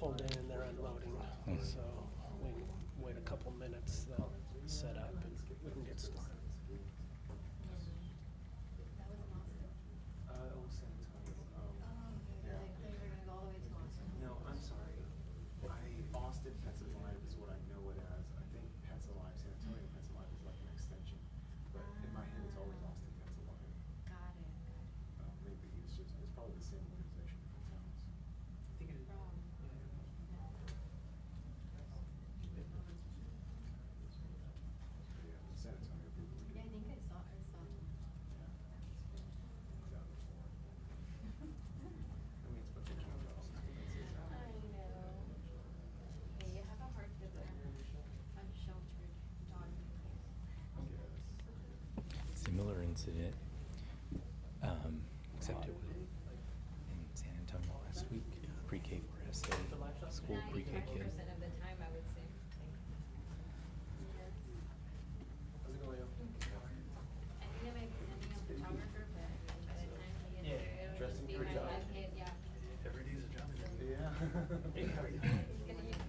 pulled in and they're unloading. So we can wait a couple minutes, they'll set up and we can get started. San Antonio. No, I'm sorry. Austin, Pennsylvania is what I know it as. I think Pennsylvania, San Antonio, Pennsylvania is like an extension. But in my head, it's always Austin, Pennsylvania. Got it. Maybe it's probably the same organization, different towns. I think it is. Yeah, San Antonio people. Yeah, I think I saw them. I mean, it's but they can't go. I know. Hey, you have a hard to there. Unsheltered dog. Similar incident, except it was in San Antonio last week. Pre-K for SA, school pre-K kid. 90% of the time, I would say. How's it going? I think they might be sending a photographer, but by the time he gets there, it'll just dressing be for a my job. lab kid, yeah. Every day is a job. Yeah. Hey, how are you? He's gonna use.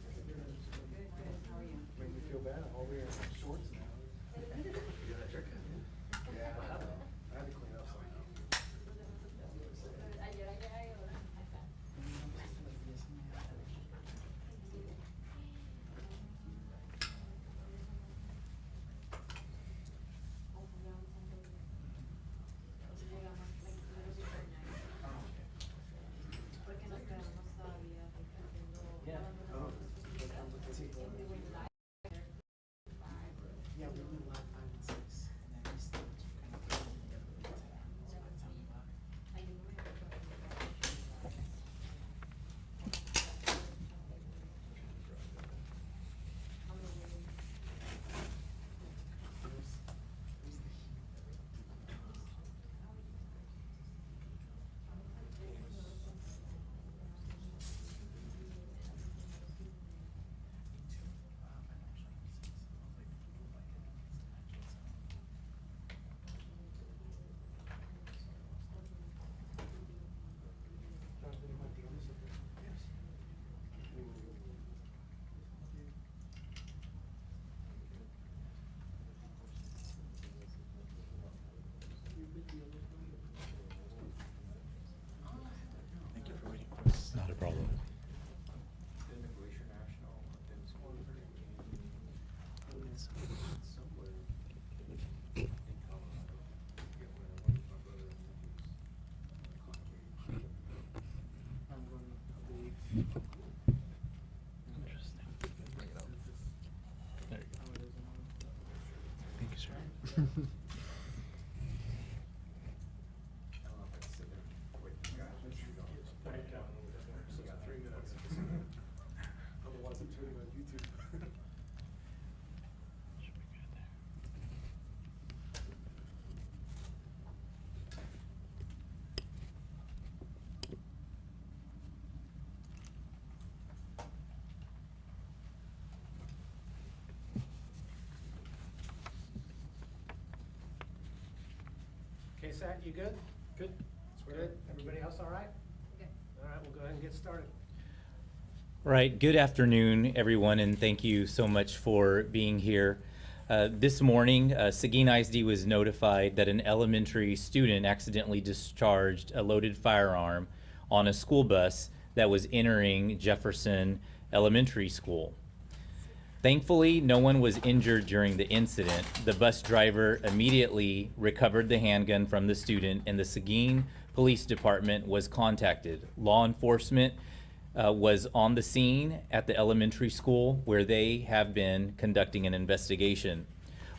Good, how are you? Make me feel bad. I'm all wearing shorts now. You got a haircut? Yeah. What happened? I had to clean up some. Yeah, we went live 5 and 6, and then we stopped kind of Thank you for waiting for us. Not a problem. Then the Glacier National, then somewhere in Colorado. Yeah, where I went with my brother and nephews. I'm going to believe. Interesting. Bring it up. There you How go. it is and all. Thank you, sir. I don't know if I can sit there and wait for you guys to shoot on. Put it down. You got 3 minutes. Otherwise, I'm turning on YouTube. Should be good there. Okay, Sat, you good? Good. Good. Everybody else all right? Good. All right, we'll go ahead and get started. Right. Good afternoon, everyone, and thank you so much for being here. This morning, Seguin ISD was notified that an elementary student accidentally discharged a loaded firearm on a school bus that was entering Jefferson Elementary School. Thankfully, no one was injured during the incident. The bus driver immediately recovered the handgun from the student, and the Seguin Police Department was contacted. Law enforcement was on the scene at the elementary school where they have been conducting an investigation.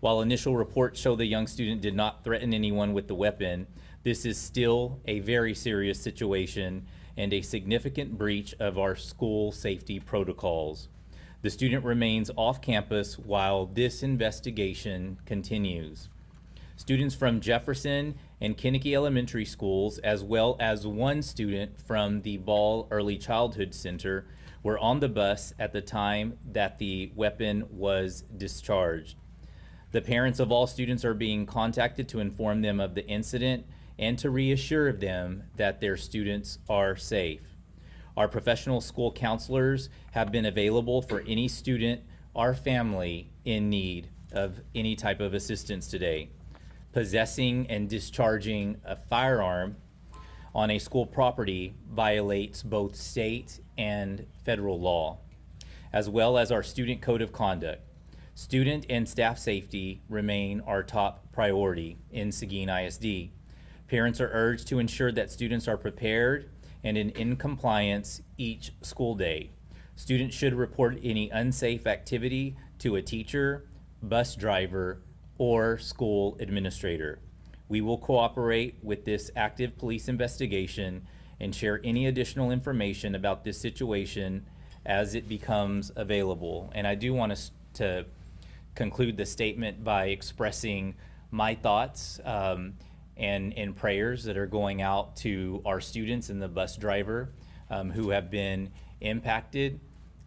While initial reports show the young student did not threaten anyone with the weapon, this is still a very serious situation and a significant breach of our school safety protocols. The student remains off campus while this investigation continues. Students from Jefferson and Kinnicky Elementary Schools, as well as one student from the Ball Early Childhood Center, were on the bus at the time that the weapon was discharged. The parents of all students are being contacted to inform them of the incident and to reassure them that their students are safe. Our professional school counselors have been available for any student or family in need of any type of assistance today. Possessing and discharging a firearm on a school property violates both state and federal law, as well as our student code of conduct. Student and staff safety remain our top priority in Seguin ISD. Parents are urged to ensure that students are prepared and in compliance each school day. Students should report any unsafe activity to a teacher, bus driver, or school administrator. We will cooperate with this active police investigation and share any additional information about this situation as it becomes available. And I do want to conclude the statement by expressing my thoughts and prayers that are going out to our students and the bus driver who have been impacted,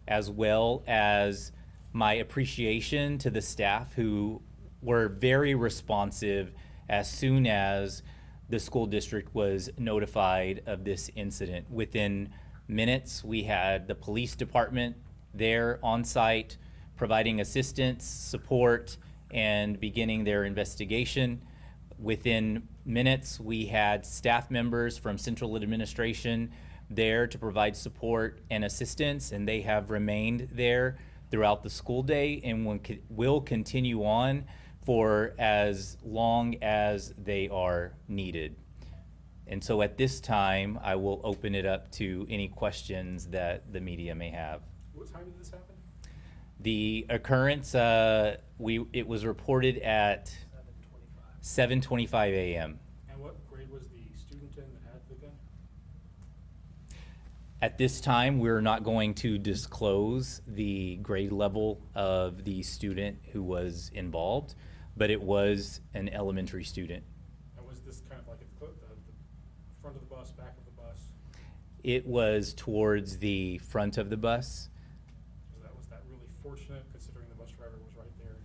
as well as my appreciation to the staff who were very responsive as soon as the school district was notified of this incident. Within minutes, we had the police department there on site providing assistance, support, and beginning their investigation. Within minutes, we had staff members from central administration there to provide support and assistance, and they have remained there throughout the school day and will continue on for as long as they are needed. And so at this time, I will open it up to any questions that the media may have. What time did this happen? The occurrence, it was reported at 7:25 a.m. And what grade was the student in that had the gun? At this time, we're not going to disclose the grade level of the student who was involved, but it was an elementary student. And was this kind of like the front of the bus, back of the bus? It was towards the front of the bus. Was that really fortunate considering the bus driver was right there?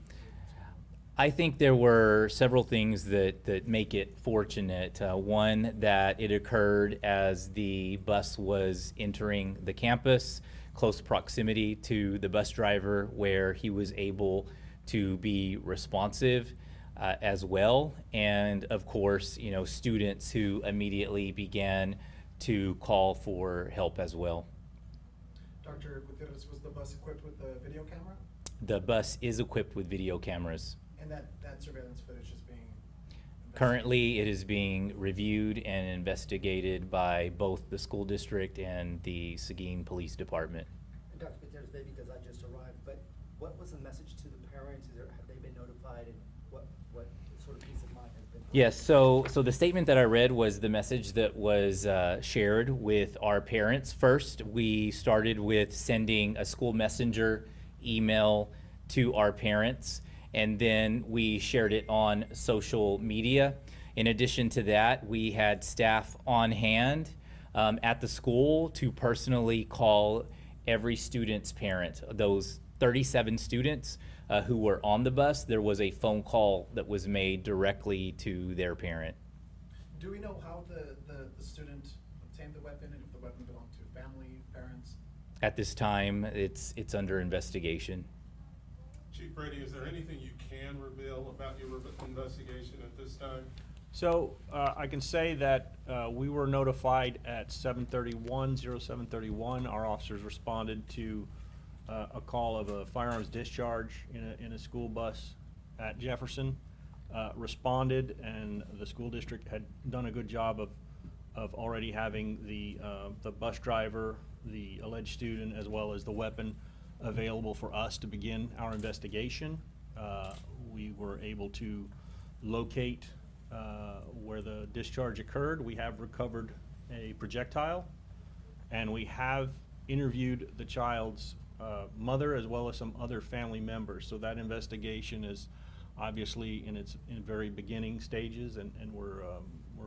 I think there were several things that make it fortunate. One, that it occurred as the bus was entering the campus, close proximity to the bus driver, where he was able to be responsive as well. And of course, students who immediately began to call for help as well. Dr. Gutierrez, was the bus equipped with a video camera? The bus is equipped with video cameras. And that surveillance footage is being investigated? Currently, it is being reviewed and investigated by both the school district and the Seguin Police Department. And Dr. Gutierrez, maybe because I just arrived, but what was the message to the parents? Have they been notified, and what sort of peace of mind has been? Yes, so the statement that I read was the message that was shared with our parents. First, we started with sending a school messenger email to our parents, and then we shared it on social media. In addition to that, we had staff on hand at the school to personally call every student's parent. Those 37 students who were on the bus, there was a phone call that was made directly to their parent. Do we know how the student obtained the weapon, and if the weapon belonged to family, parents? At this time, it's under investigation. Chief Brady, is there anything you can reveal about your investigation at this time? So I can say that we were notified at 07:31. Our officers responded to a call of a firearms discharge in a school bus at Jefferson. Responded, and the school district had done a good job of already having the bus driver, the alleged student, as well as the weapon available for us to begin our investigation. We were able to locate where the discharge occurred. We have recovered a projectile, and we have interviewed the child's mother as well as some other family members. So that investigation is obviously in very beginning stages, and we're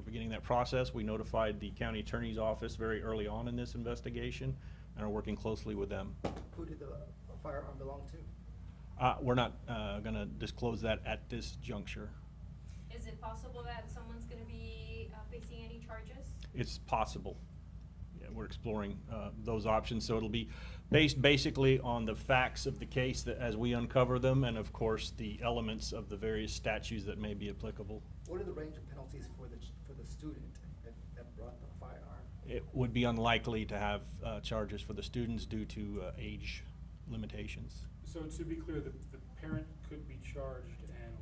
beginning that process. We notified the county attorney's office very early on in this investigation and are working closely with them. Who did the firearm belong to? We're not going to disclose that at this juncture. Is it possible that someone's gonna be facing any charges? It's possible, we're exploring those options. So it'll be based basically on the facts of the case that as we uncover them, and of course the elements of the various statutes that may be applicable. What are the range of penalties for the student that brought the firearm? It would be unlikely to have charges for the students due to age limitations. So to be clear, the parent could be charged, and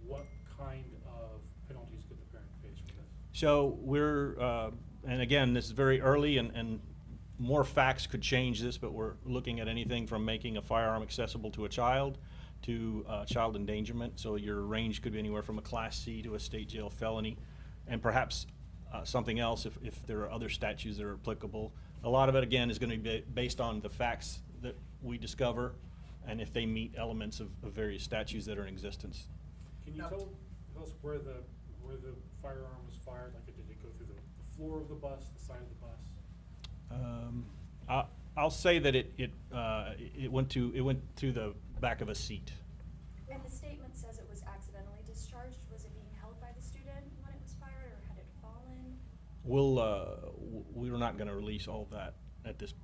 what kind of penalties could the parent face for this? So we're, and again, this is very early, and more facts could change this, but we're looking at anything from making a firearm accessible to a child to child endangerment. So your range could be anywhere from a Class C to a state jail felony, and perhaps something else if there are other statutes that are applicable. A lot of it, again, is going to be based on the facts that we discover and if they meet elements of various statutes that are in existence. Can you tell us where the firearm was fired? Like, did it go through the floor of the bus, the side of the bus? I'll say that it went to the back of a seat. And the statement says it was accidentally discharged. Was it being held by the student when it was fired, or had it fallen? We're not going to release all of that at this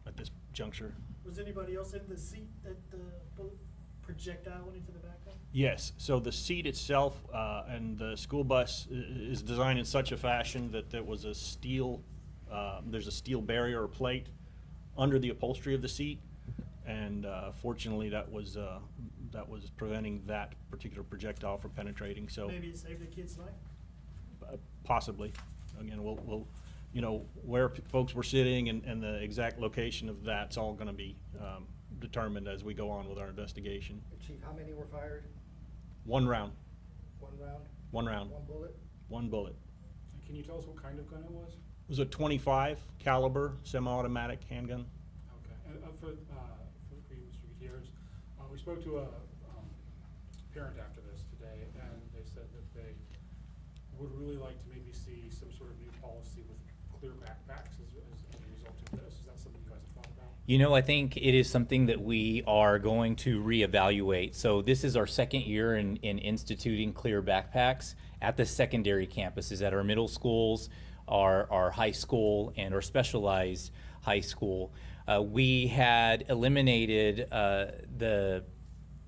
juncture. Was anybody else in the seat that the bullet projectile went into the back of? Yes. So the seat itself and the school bus is designed in such a fashion that there was a steel. There's a steel barrier or plate under the upholstery of the seat, and fortunately that was preventing that particular projectile from penetrating. So Maybe it saved the kid's life? Possibly. Again, we'll where folks were sitting and the exact location of that's all going to be determined as we go on with our investigation. Chief, how many were fired? One round. One round? One round. One bullet? One bullet. And can you tell us what kind of gun it was? It was a .25 caliber semi-automatic handgun. Okay. And for you, Mr. Gutierrez, we spoke to a parent after this today, and they said that they would really like to maybe see some sort of new policy with clear backpacks as a result of this. Is that something you guys have thought about? You know, I think it is something that we are going to reevaluate. So this is our second year in instituting clear backpacks at the secondary campuses, at our middle schools, our high school, and our specialized high school. We had eliminated the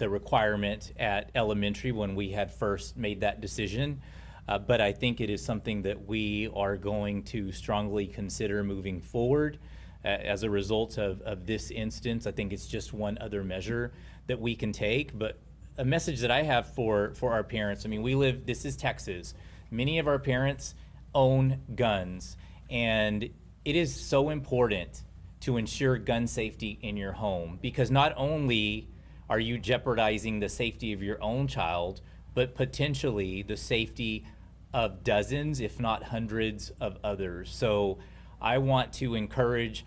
requirement at elementary when we had first made that decision. But I think it is something that we are going to strongly consider moving forward. As a result of this instance, I think it's just one other measure that we can take. But a message that I have for our parents, I mean, this is Texas. Many of our parents own guns, and it is so important to ensure gun safety in your home, because not only are you jeopardizing the safety of your own child, but potentially the safety of dozens, if not hundreds of others. So I want to encourage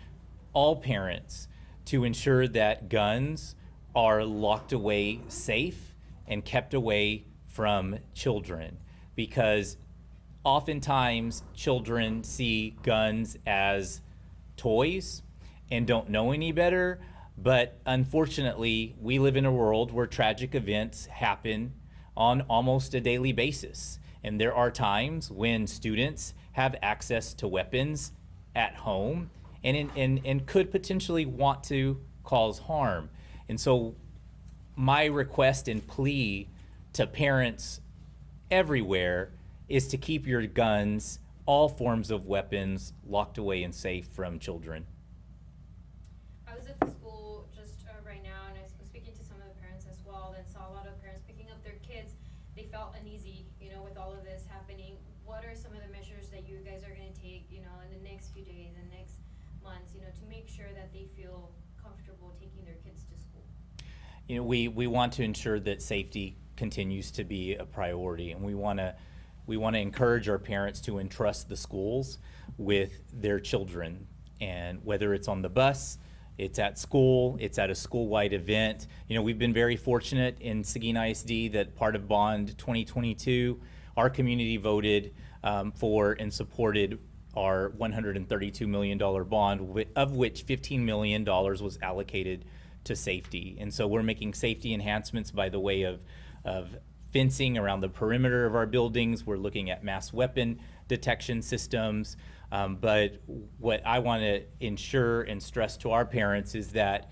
all parents to ensure that guns are locked away safe and kept away from children, because oftentimes children see guns as toys and don't know any better. But unfortunately, we live in a world where tragic events happen on almost a daily basis. And there are times when students have access to weapons at home and could potentially want to cause harm. And so my request and plea to parents everywhere is to keep your guns, all forms of weapons, locked away and safe from children. I was at the school just right now, and I was speaking to some of the parents as well, and saw a lot of parents picking up their kids. They felt uneasy, with all of this happening. What are some of the measures that you guys are going to take, in the next few days and next months, to make sure that they feel comfortable taking their kids to school? We want to ensure that safety continues to be a priority, and we want to encourage our parents to entrust the schools with their children. And whether it's on the bus, it's at school, it's at a school-wide event. We've been very fortunate in Seguin ISD that part of Bond 2022, our community voted for and supported our $132 million bond, of which $15 million was allocated to safety. And so we're making safety enhancements by the way of fencing around the perimeter of our buildings. We're looking at mass weapon detection systems. But what I want to ensure and stress to our parents is that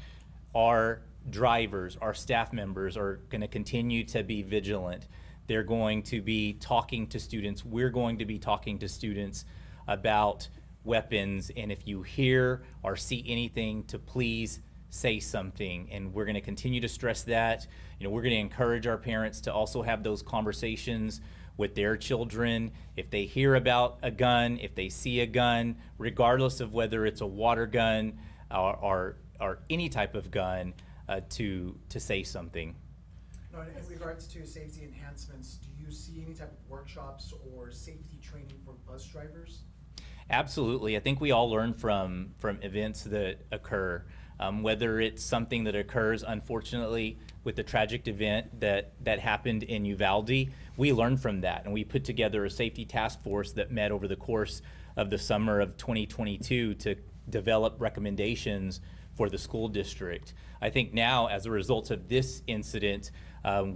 our drivers, our staff members are going to continue to be vigilant. They're going to be talking to students. We're going to be talking to students about weapons. And if you hear or see anything, to please say something. And we're going to continue to stress that. You know, we're going to encourage our parents to also have those conversations with their children. If they hear about a gun, if they see a gun, regardless of whether it's a water gun or any type of gun, to say something. No, in regards to safety enhancements, do you see any type of workshops or safety training for bus drivers? Absolutely. I think we all learn from events that occur, whether it's something that occurs, unfortunately, with the tragic event that happened in Uvalde. We learned from that, and we put together a safety task force that met over the course of the summer of 2022 to develop recommendations for the school district. I think now, as a result of this incident,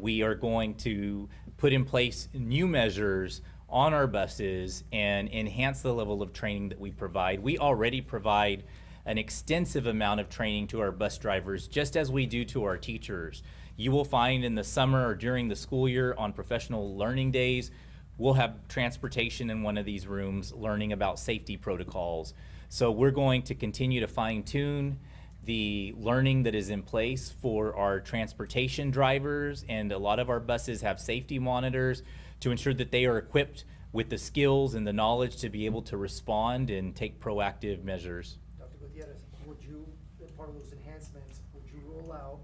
we are going to put in place new measures on our buses and enhance the level of training that we provide. We already provide an extensive amount of training to our bus drivers, just as we do to our teachers. You will find in the summer or during the school year on professional learning days, we'll have transportation in one of these rooms learning about safety protocols. So we're going to continue to fine-tune the learning that is in place for our transportation drivers, and a lot of our buses have safety monitors to ensure that they are equipped with the skills and the knowledge to be able to respond and take proactive measures. Dr. Gutierrez, would you, as part of those enhancements, would you roll out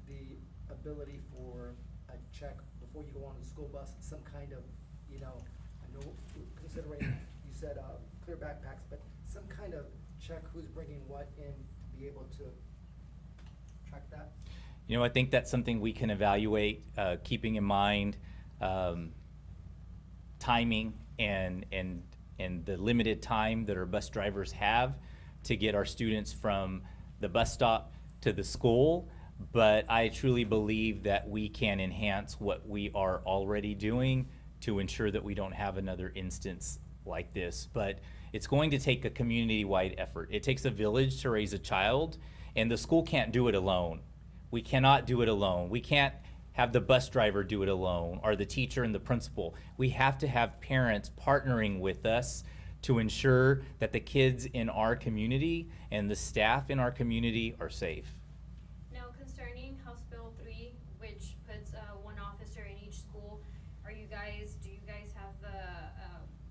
the ability for a check before you go on the school bus, some kind of, you know, I know considering you said clear backpacks, but some kind of check who's bringing what in to be able to track that? You know, I think that's something we can evaluate, keeping in mind timing and the limited time that our bus drivers have to get our students from the bus stop to the school. But I truly believe that we can enhance what we are already doing to ensure that we don't have another instance like this. But it's going to take a community-wide effort. It takes a village to raise a child, and the school can't do it alone. We cannot do it alone. We can't have the bus driver do it alone, or the teacher and the principal. We have to have parents partnering with us to ensure that the kids in our community and the staff in our community are safe. Now, concerning House Bill 3, which puts one officer in each school, do you guys have the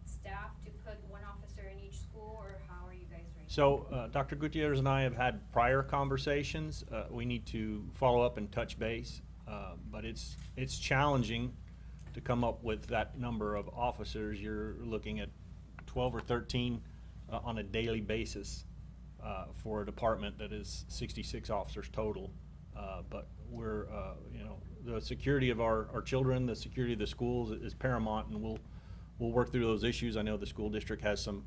staff to put one officer in each school, or how are you guys right now? So Dr. Gutierrez and I have had prior conversations. We need to follow up and touch base, but it's challenging to come up with that number of officers. You're looking at 12 or 13 on a daily basis for a department that is 66 officers total. But we're, you know, the security of our children, the security of the schools is paramount, and we'll work through those issues. I know the school district has some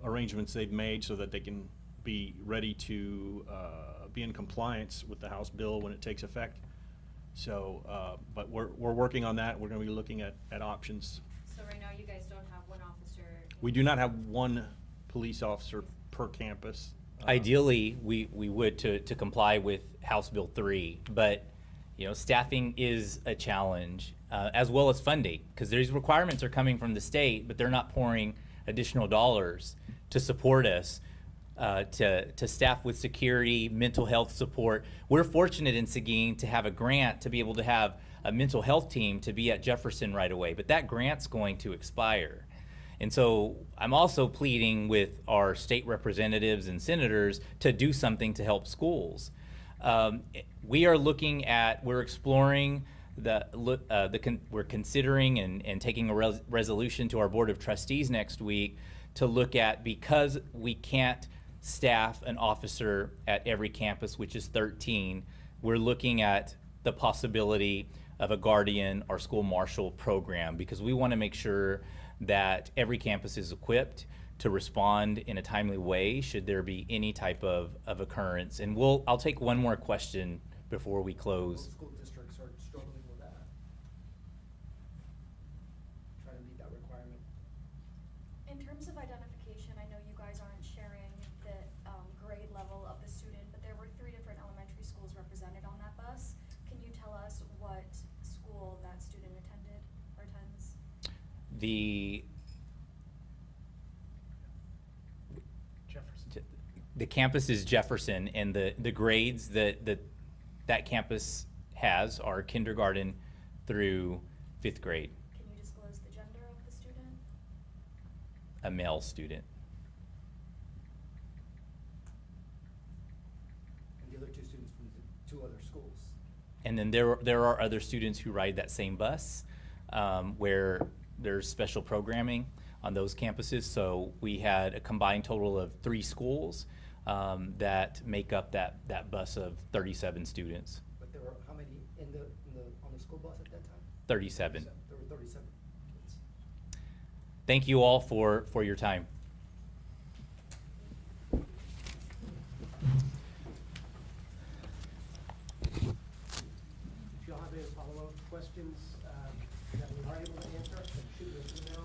arrangements they've made so that they can be ready to be in compliance with the House bill when it takes effect. So, but we're working on that. We're going to be looking at options. So right now, you guys don't have one officer? We do not have one police officer per campus. Ideally, we would to comply with House Bill 3, but you know, staffing is a challenge, as well as funding, because these requirements are coming from the state, but they're not pouring additional dollars to support us, to staff with security, mental health support. We're fortunate in Seguin to have a grant to be able to have a mental health team to be at Jefferson right away, but that grant's going to expire. And so I'm also pleading with our state representatives and senators to do something to help schools. We're exploring we're considering and taking a resolution to our Board of Trustees next week to look at, because we can't staff an officer at every campus, which is 13, we're looking at the possibility of a guardian or school marshal program, because we want to make sure that every campus is equipped to respond in a timely way should there be any type of occurrence. And I'll take one more question before we close. Most school districts are struggling with that. Trying to meet that requirement. In terms The Jefferson. the campus is Jefferson, and the grades that campus has are kindergarten through 5th grade, Can you disclose the gender of the student? a male student. And the other two students from the two other schools. And then there are other students who ride that same bus, where there's special programming on those campuses. So we had a combined total of 3 schools that make up that bus of 37 students. But there were how many on the school bus at that time? 37. There were 37 kids. Thank you all for your time. If y'all have any follow-up questions that we are able to answer, then shoot me an email.